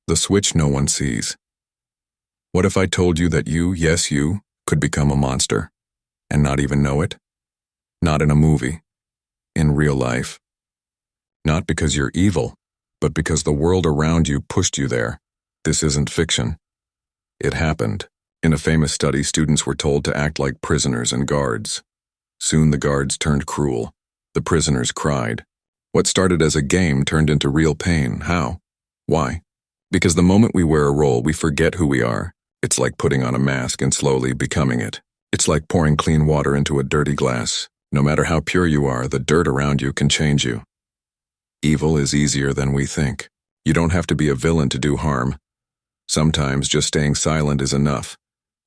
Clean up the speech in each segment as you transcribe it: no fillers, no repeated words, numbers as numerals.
The switch no one sees. What if I told you that you, yes you, could become a monster, and not even know it? Not in a movie. In real life. Not because you're evil, but because the world around you pushed you there. This isn't fiction. It happened. In a famous study, students were told to act like prisoners and guards. Soon the guards turned cruel. The prisoners cried. What started as a game turned into real pain. How? Why? Because the moment we wear a role, we forget who we are. It's like putting on a mask and slowly becoming it. It's like pouring clean water into a dirty glass. No matter how pure you are, the dirt around you can change you. Evil is easier than we think. You don't have to be a villain to do harm. Sometimes just staying silent is enough.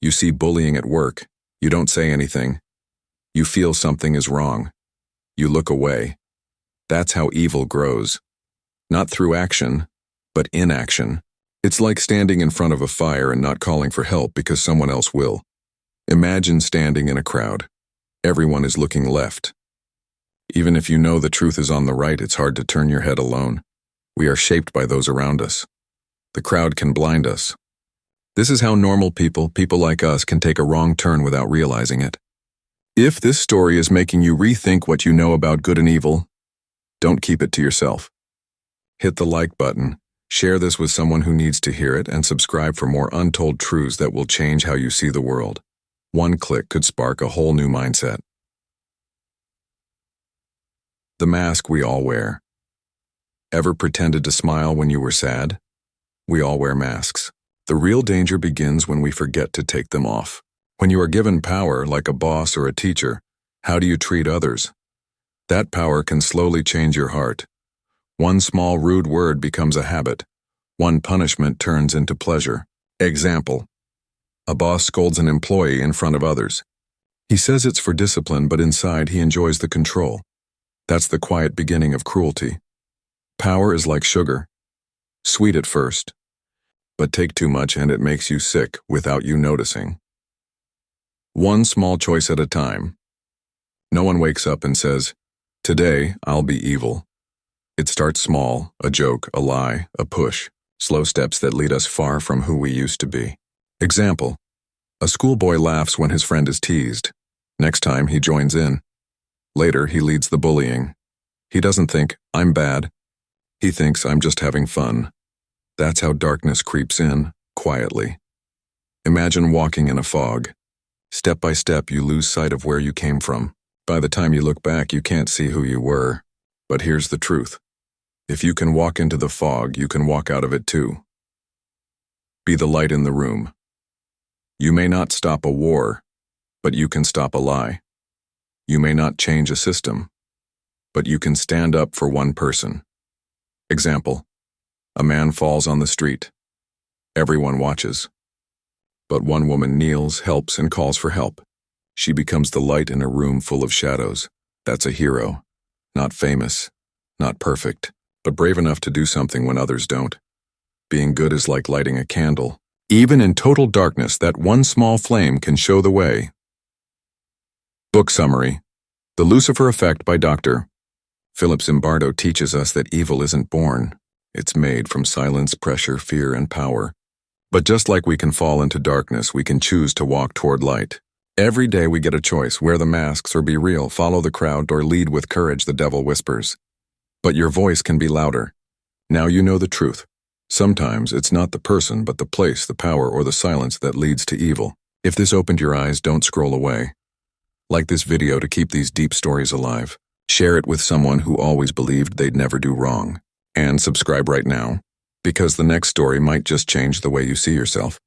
You see bullying at work. You don't say anything. You feel something is wrong. You look away. That's how evil grows. Not through action, but inaction. It's like standing in front of a fire and not calling for help because someone else will. Imagine standing in a crowd. Everyone is looking left. Even if you know the truth is on the right, it's hard to turn your head alone. We are shaped by those around us. The crowd can blind us. This is how normal people like us, can take a wrong turn without realizing it. If this story is making you rethink what you know about good and evil, don't keep it to yourself. Hit the like button, share this with someone who needs to hear it, and subscribe for more untold truths that will change how you see the world. One click could spark a whole new mindset. The mask we all wear. Ever pretended to smile when you were sad? We all wear masks. The real danger begins when we forget to take them off. When you are given power, like a boss or a teacher, how do you treat others? That power can slowly change your heart. One small rude word becomes a habit. One punishment turns into pleasure. Example: a boss scolds an employee in front of others. He says it's for discipline, but inside he enjoys the control. That's the quiet beginning of cruelty. Power is like sugar. Sweet at first, but take too much and it makes you sick without you noticing. One small choice at a time. No one wakes up and says, "Today, I'll be evil." It starts small, a joke, a lie, a push, slow steps that lead us far from who we used to be. Example: a schoolboy laughs when his friend is teased. Next time, he joins in. Later, he leads the bullying. He doesn't think, "I'm bad." He thinks, "I'm just having fun." That's how darkness creeps in, quietly. Imagine walking in a fog. Step by step, you lose sight of where you came from. By the time you look back, you can't see who you were. But here's the truth. If you can walk into the fog, you can walk out of it too. Be the light in the room. You may not stop a war, but you can stop a lie. You may not change a system, but you can stand up for one person. Example: a man falls on the street. Everyone watches. But one woman kneels, helps, and calls for help. She becomes the light in a room full of shadows. That's a hero. Not famous, not perfect, but brave enough to do something when others don't. Being good is like lighting a candle. Even in total darkness, that one small flame can show the way. Book summary: The Lucifer Effect by Dr. Philip Zimbardo teaches us that evil isn't born. It's made from silence, pressure, fear, and power. But just like we can fall into darkness, we can choose to walk toward light. Every day we get a choice: wear the masks or be real, follow the crowd or lead with courage, the devil whispers. But your voice can be louder. Now you know the truth. Sometimes it's not the person, but the place, the power, or the silence that leads to evil. If this opened your eyes, don't scroll away. Like this video to keep these deep stories alive. Share it with someone who always believed they'd never do wrong. And subscribe right now, because the next story might just change the way you see yourself.